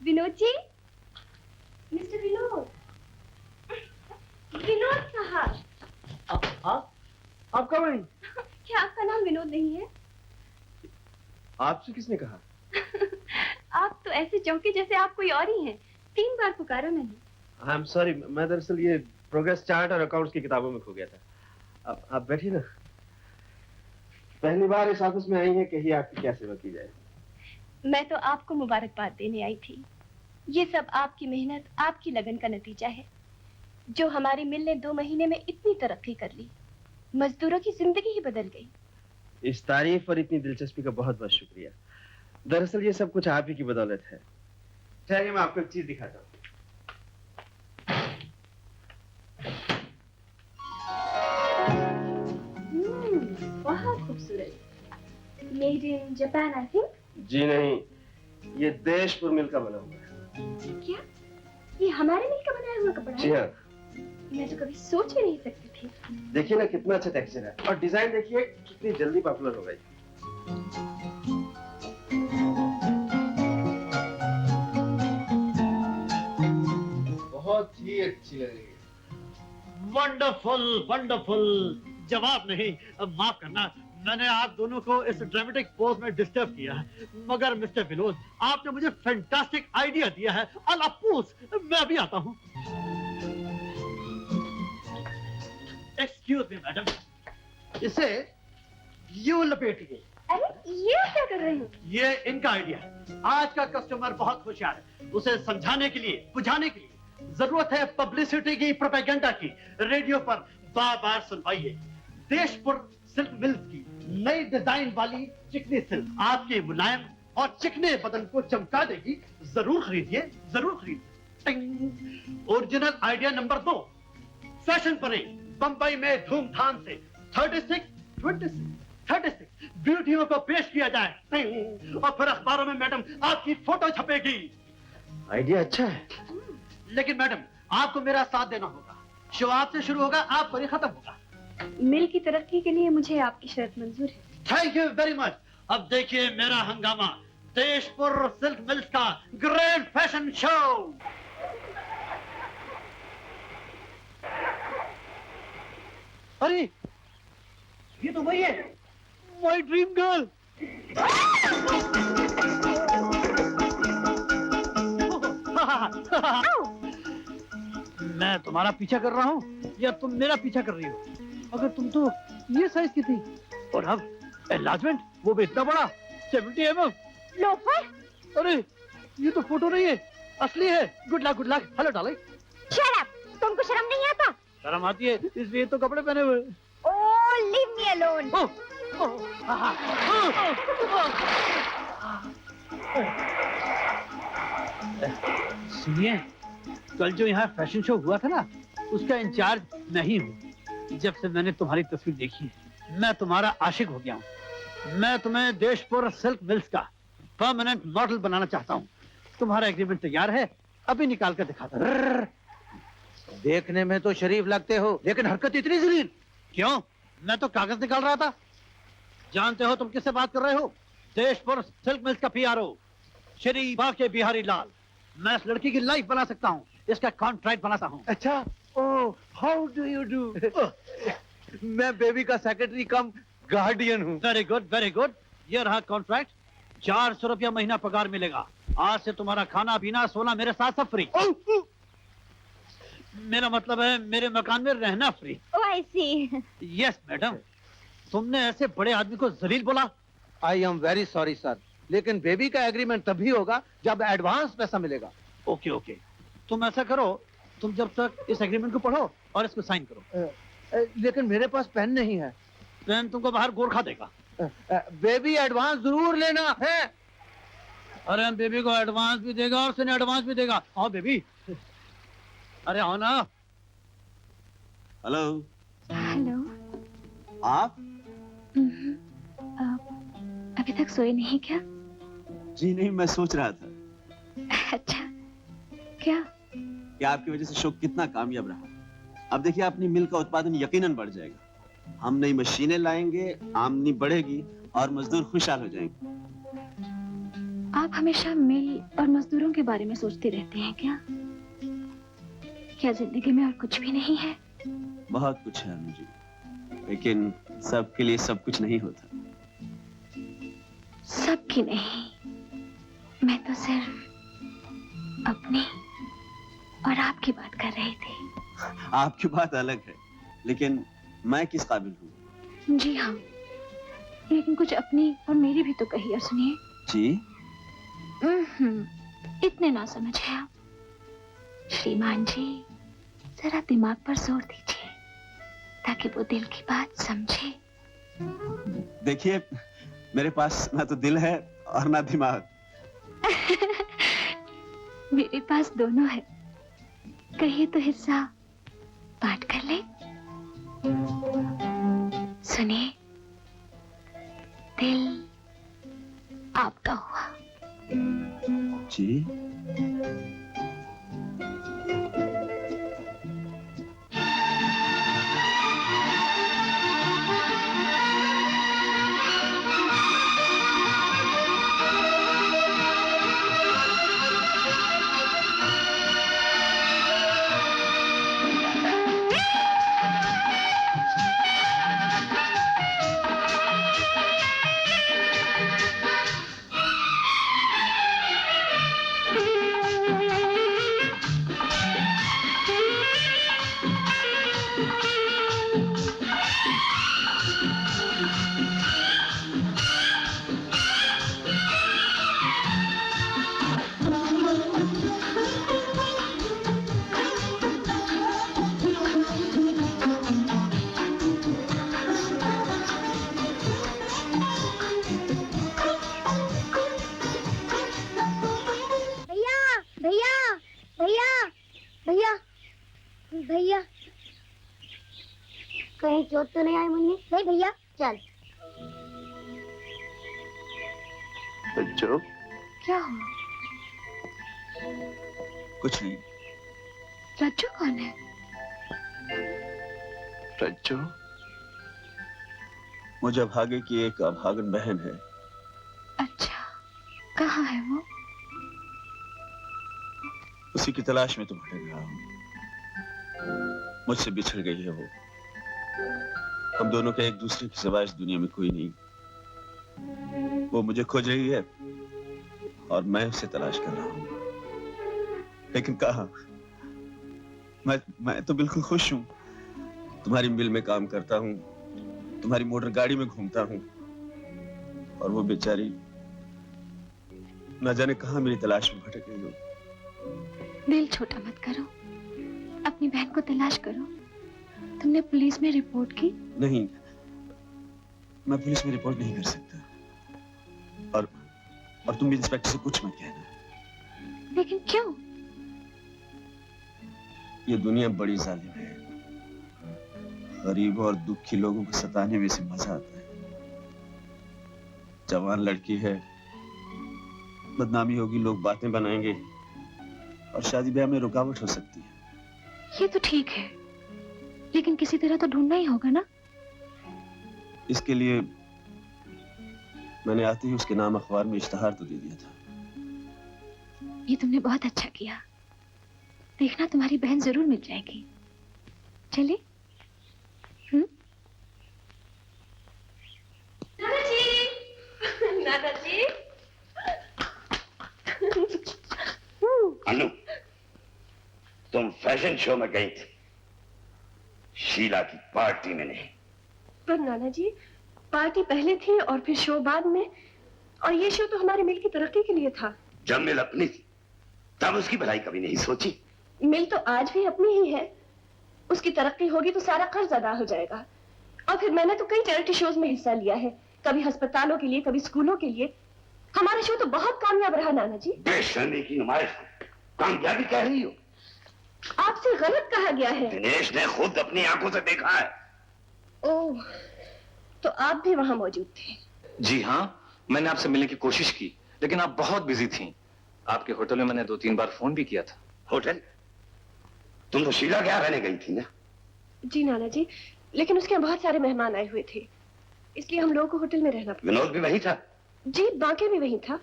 Vinod ji, mister Vinod, Vinod साहब। आप कब आई? क्या आपका नाम विनोद नहीं है? आपसे किसने कहा? आप तो ऐसे चौके जैसे आप कोई और ही हैं। 3 बार पुकारा मैंने। आई एम सॉरी, मैं दरअसल ये प्रोग्रेस चार्ट और अकाउंट्स की किताबों में खो गया था। आप बैठिए ना। पहली बार इस ऑफिस में आई हैं, कहिए आपकी क्या सेवा की जाए। मैं तो आपको मुबारकबाद देने आई थी। ये सब आपकी मेहनत, आपकी लगन का नतीजा है, जो हमारी मिल ने 2 महीने में इतनी तरक्की कर ली। मजदूरों की जिंदगी ही बदल गई। इस तारीफ पर इतनी दिलचस्पी का बहुत बहुत शुक्रिया। दरअसल ये सब कुछ आप ही की बदौलत है। चलिए मैं आपको एक चीज दिखाता हूँ। बहुत खूबसूरत। Made in Japan I think. जी नहीं, ये देशपुर मिल का बना हुआ है। क्या ये हमारे मिल का बनाया हुआ कपड़ा जी है? हाँ। मैं तो कभी सोच भी नहीं सकती थी। देखिए ना कितना अच्छा टेक्सचर है, और डिजाइन देखिए कितनी जल्दी पॉपुलर हो गई। बहुत ही अच्छी लग रही है। Wonderful wonderful. जवाब नहीं, माफ करना, मैंने आप दोनों को इस ड्रामेटिक पोज में डिस्टर्ब किया है, मगर मिस्टर विनोद, आपने मुझे फैंटास्टिक आइडिया दिया है। अलापूस, मैं अभी आता हूँ। एक्सक्यूज मी मैडम, इसे यूं लपेटिए। अरे ये क्या कर रहे हो? ये इनका आइडिया है। आज का कस्टमर बहुत होशियार है, उसे समझाने के लिए, बुझाने के लिए जरूरत है पब्लिसिटी की, प्रोपेगेंडा की। रेडियो पर बार बार सुनवाइए। देशपुर सिल्क मिल्स की नई डिजाइन वाली चिकनी सिल्क आपके मुलायम और चिकने बदन को चमका देगी। जरूर खरीदिए, जरूर खरीदिए। Original idea number 2, fashion parade Bambai में धूमधाम से 36 ब्यूटियों को पेश किया जाए, और फिर अखबारों में मैडम आपकी फोटो छपेगी। आइडिया अच्छा है, लेकिन मैडम आपको मेरा साथ देना होगा। शो आपसे शुरू होगा, आप पर ही खत्म होगा। मिल की तरक्की के लिए मुझे आपकी शर्त मंजूर है। Thank you very much. अब देखिए मेरा हंगामा, देशपुर सिल्क मिल्स का ग्रैंड फैशन शो। अरे ये तो वही है, माय ड्रीम गर्ल। मैं तुम्हारा पीछा कर रहा हूँ या तुम मेरा पीछा कर रही हो? अगर तुम तो ये साइज की थी, और अब एनलार्जमेंट, वो भी इतना बड़ा 70 mm। लोफर! अरे ये तो फोटो नहीं है, असली है। Good luck, good luck. Hello darling. Shut up! तुमको शर्म नहीं आता? शर्म आती है, इसलिए तो कपड़े पहने हुए। ओह, लीव मी अलोन। सुनिए, कल जो यहाँ फैशन शो हुआ था ना, उसका इंचार्ज मैं ही हूँ। जब से मैंने तुम्हारी तस्वीर देखी है, मैं तुम्हारा आशिक हो गया हूँ। मैं तुम्हें देशपुर सिल्क मिल्स का परमानेंट मॉडल बनाना चाहता हूँ। तुम्हारा एग्रीमेंट तैयार है, अभी निकाल कर दिखाता हूँ। देखने में तो शरीफ लगते हो, लेकिन हरकत इतनी जलील। क्यों? मैं तो कागज निकाल रहा था। जानते हो तुम किससे बात कर रहे हो? देशपुर सिल्क मिल्स का PRO श्री बाके बिहारी लाल। मैं इस लड़की की लाइफ बना सकता हूँ, इसका कॉन्ट्रैक्ट बनाता हूँ। अच्छा, ओह, हाउ डू यू डू? मैं बेबी का सेक्रेटरी कम गार्डियन हूँ। Very good, very good. ये रहा कॉन्ट्रैक्ट। 400 रुपया महीना पगार मिलेगा। आज से तुम्हारा खाना पीना सोना मेरे साथ सब फ्री। मेरा मतलब है मेरे मकान में रहना फ्री। ओह, आई सी। यस मैडम, तुमने ऐसे बड़े आदमी को जलील बोला। I am very sorry sir, लेकिन बेबी का एग्रीमेंट तभी होगा जब एडवांस पैसा मिलेगा। ओके ओके, तुम ऐसा करो, तुम जब तक इस एग्रीमेंट को पढ़ो और इसको साइन करो। लेकिन मेरे पास पेन नहीं है। पेन तुमको बाहर गोरखा देगा। बेबी एडवांस जरूर लेना है। अरे हम बेबी को एडवांस भी देगा और सिने एडवांस भी देगा। आओ बेबी, अरे आओ ना। हेलो। हेलो। आप? अभी तक सोए नहीं क्या? जी नहीं, मैं सोच रहा था। अच्छा, क्या? कि आपकी वजह से शो कितना कामयाब रहा। अब देखिए अपनी मिल का उत्पादन यकीनन बढ़ जाएगा। हम नई मशीनें लाएंगे, आमदनी बढ़ेगी और मजदूर खुशहाल हो जाएंगे। आप हमेशा मिल और मजदूरों के बारे में सोचते रहते हैं क्या? क्या जिंदगी में और कुछ भी नहीं है? बहुत कुछ है अनु जी, लेकिन सबके लिए सब कुछ नहीं होता। सबकी नहीं, मैं तो सिर्फ अपनी और आपकी बात कर रही थी। आपकी बात अलग है, लेकिन मैं किस काबिल हूँ? जी हाँ, लेकिन कुछ अपनी और मेरी भी तो कही और सुनिए। जी? इतने ना समझ है आप। श्रीमान जी, जरा दिमाग पर जोर दीजिए ताकि वो दिल की बात समझे। देखिए, मेरे पास ना तो दिल है और ना दिमाग। मेरे पास दोनों है, कहिए तो हिस्सा बांट कर ले। सुनिए, दिल आपका हुआ। जी? भैया कहीं चोट तो नहीं आई मुन्नी? नहीं भैया, चल। बच्चों, क्या हुआ? कुछ नहीं। रज्जू कौन है? रज्जू मुझे भागे की एक अभागन बहन है। अच्छा, कहाँ है वो? उसी की तलाश में तो भटक रहा हूँ। मुझसे बिछड़ गई है वो। हम दोनों के एक दूसरे की सिवा इस दुनिया में कोई नहीं। वो मुझे खोज रही है और मैं उसे तलाश कर रहा हूँ, लेकिन कहाँ? मैं तो बिल्कुल खुश हूँ। तुम्हारी मिल में काम करता हूँ, तुम्हारी मोटर गाड़ी में घूमता हूँ, और वो बेचारी न जाने कहाँ मेरी तलाश में भटक रही हो। दिल छोटा मत करो, अपनी बहन को तलाश करो। तुमने पुलिस में रिपोर्ट की? नहीं, मैं पुलिस में रिपोर्ट नहीं कर सकता। और तुम भी इंस्पेक्टर से कुछ मत कहना। लेकिन क्यों? ये दुनिया बड़ी जालिम है। गरीबों और दुखी लोगों को सताने में से मजा आता है। जवान लड़की है, बदनामी होगी, लोग बातें बनाएंगे और शादी ब्याह में रुकावट हो सकती है। ये तो ठीक है, लेकिन किसी तरह तो ढूंढना ही होगा ना। इसके लिए मैंने आते ही उसके नाम अखबार में इश्तिहार तो दे दिया था। ये तुमने बहुत अच्छा किया। देखना, तुम्हारी बहन जरूर मिल जाएगी। चले? दादाजी। अनु, तुम फैशन शो में गई थी, शीला की पार्टी में नहीं। पर नाना जी, पार्टी पहले थी और फिर शो बाद में, और ये शो तो हमारे मिल की तरक्की के लिए था। जब मिल अपनी थी तब उसकी भलाई कभी नहीं सोची। मिल तो आज भी अपनी ही है। उसकी तरक्की होगी तो सारा कर्ज अदा हो जाएगा। और फिर मैंने तो कई चैरिटी शोज में हिस्सा लिया है, कभी अस्पतालों के लिए, कभी स्कूलों के लिए। हमारा शो तो बहुत कामयाब रहा नाना जी। बेशर्मी की नुमाइश कामयाबी कह रही हो? आपसे गलत कहा गया है। दिनेश ने खुद अपनी आंखों से देखा है। ओह, तो आप भी वहां मौजूद थे? जी हाँ, मैंने आपसे मिलने की कोशिश की, लेकिन आप बहुत बिजी थीं। आपके होटल में मैंने 2-3 बार फोन भी किया था। होटल? तुम तो शीला के यहाँ रहने गई थी ना? जी नाना जी, लेकिन उसके यहाँ बहुत सारे मेहमान आए हुए थे, इसलिए हम लोगों को होटल में रहना पड़ा। विनोद भी वही था? जी, बांके भी वही था।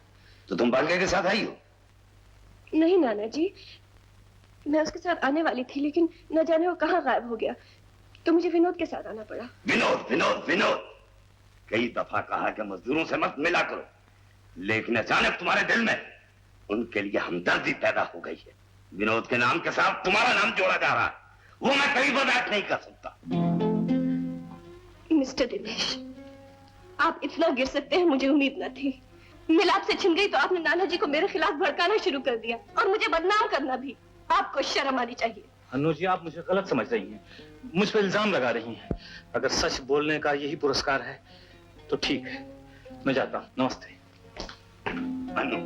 तो तुम बालिका के साथ आई हो? नहीं नाना जी, मैं उसके साथ आने वाली थी, लेकिन न जाने वो कहाँ गायब हो गया, तो मुझे विनोद के साथ आना पड़ा। विनोद विनोद विनोद, कई दफा कहा कि मजदूरों से मत मिला करो, लेकिन अचानक तुम्हारे दिल में उनके लिए हमदर्दी पैदा हो गई है। विनोद के नाम के साथ तुम्हारा नाम जोड़ा जा रहा है, वो मैं कभी बर्दाश्त नहीं कर सकता। मिस्टर दिनेश, आप इतना गिर सकते हैं मुझे उम्मीद न थी। मिलाप से छिन गई तो आपने नाना जी को मेरे खिलाफ भड़काना शुरू कर दिया और मुझे बदनाम करना भी। आपको शर्म आनी चाहिए। अनु जी, आप मुझे गलत समझ रही हैं, मुझ पर इल्जाम लगा रही हैं। अगर सच बोलने का यही पुरस्कार है तो ठीक है, मैं जाता हूँ। नमस्ते। अनु,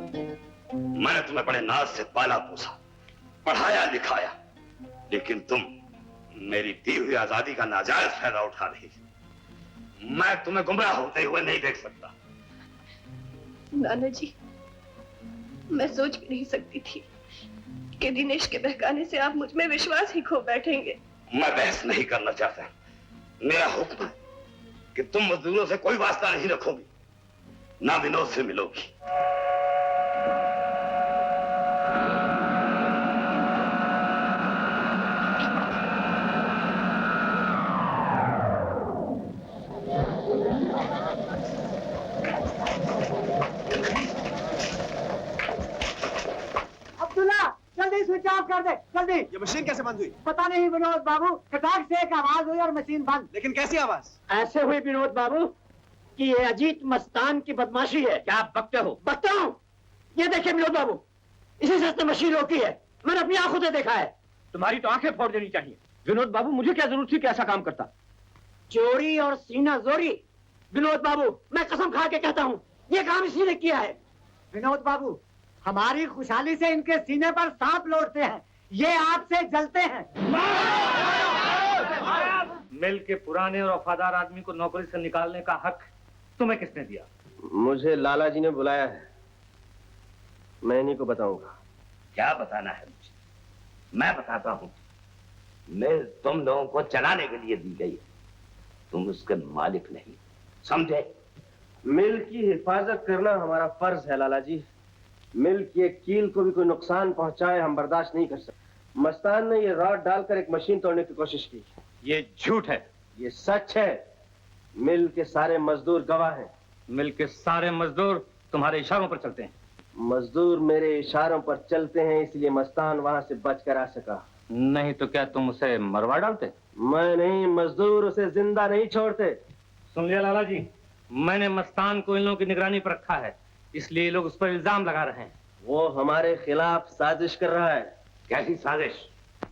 मैंने तुम्हें बड़े नाज से पाला पोसा, पढ़ाया लिखाया, लेकिन तुम मेरी दी हुई आजादी का नाजायज फायदा उठा रही। मैं तुम्हें गुमराह होते हुए नहीं देख सकता। नाना जी, मैं सोच भी नहीं सकती थी कि दिनेश के बहकाने से आप मुझ में विश्वास ही खो बैठेंगे। मैं बहस नहीं करना चाहता। मेरा हुक्म है कि तुम मजदूरों से कोई वास्ता नहीं रखोगी, ना विनोद से मिलोगी। जल्दी स्विच ऑफ कर दे, जल्दी। ये मशीन कैसे बंद हुई? पता नहीं विनोद बाबू, खटाक से एक आवाज हुई और मशीन बंद। लेकिन कैसी आवाज? ऐसे हुई विनोद बाबू कि ये अजीत मस्तान की बदमाशी है। क्या आप बकते हो? बकता हूँ। ये देखिए विनोद बाबू, इसी से मशीन रोकी है, मैंने अपनी आंखों से देखा है। तुम्हारी तो आंखें फोड़ देनी चाहिए। विनोद बाबू, मुझे क्या जरूरत थी कि ऐसा काम करता? चोरी और सीना जोरी। विनोद बाबू, मैं कसम खा के कहता हूँ, ये काम इसी ने किया है। विनोद बाबू, हमारी खुशहाली से इनके सीने पर सांप लौटते हैं, ये आपसे जलते हैं। मिल के पुराने और वफादार आदमी को नौकरी से निकालने का हक तुम्हें किसने दिया? मुझे लाला जी ने बुलाया है, मैं इन्हीं को बताऊंगा। क्या बताना है मुझे? मैं बताता हूँ। मिल तुम लोगों को चलाने के लिए दी गई है, तुम उसके मालिक नहीं, समझे? मिल की हिफाजत करना हमारा फर्ज है लाला जी। मिल की एक कील को भी कोई नुकसान पहुंचाए हम बर्दाश्त नहीं कर सकते। मस्तान ने ये रॉड डालकर एक मशीन तोड़ने की कोशिश की। ये झूठ है। ये सच है। मिल के सारे मजदूर गवाह हैं। मिल के सारे मजदूर तुम्हारे इशारों पर चलते हैं। मजदूर मेरे इशारों पर चलते हैं, इसलिए मस्तान वहां से बचकर आ सका। नहीं तो क्या तुम उसे मरवा डालते? मैं नहीं, मजदूर उसे जिंदा नहीं छोड़ते। सुन लिया लाला जी, मैंने मस्तान को इन लोगों की निगरानी पर रखा है, इसलिए लोग उस पर इल्जाम लगा रहे हैं। वो हमारे खिलाफ साजिश कर रहा है। कैसी साजिश?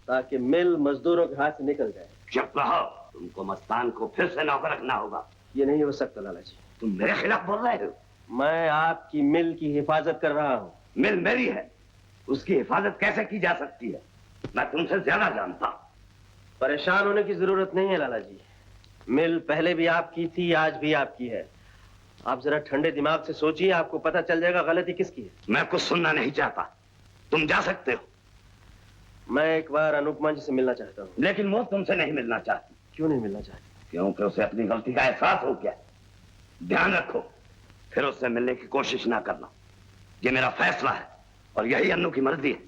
ताकि मिल मजदूरों के हाथ से निकल जाए। चुप रहो, तुमको मस्तान को फिर से नौकर रखना होगा। ये नहीं हो सकता लाला जी। तुम मेरे खिलाफ बोल रहे हो? मैं आपकी मिल की हिफाजत कर रहा हूँ। मिल मेरी है, उसकी हिफाजत कैसे की जा सकती है? मैं तुमसे ज्यादा जानता हूँ। परेशान होने की जरूरत नहीं है लाला जी। मिल पहले भी आपकी थी, आज भी आपकी है। आप जरा ठंडे दिमाग से सोचिए, आपको पता चल जाएगा गलती किसकी है। मैं कुछ सुनना नहीं चाहता, तुम जा सकते हो। मैं एक बार अनुपमा जी से मिलना चाहता हूँ। लेकिन वो तुमसे नहीं मिलना चाहती। क्यों नहीं मिलना चाहती? क्योंकि उसे अपनी गलती का एहसास हो गया। ध्यान रखो, फिर उससे मिलने की कोशिश ना करना। ये मेरा फैसला है और यही अन्नू की मर्जी है।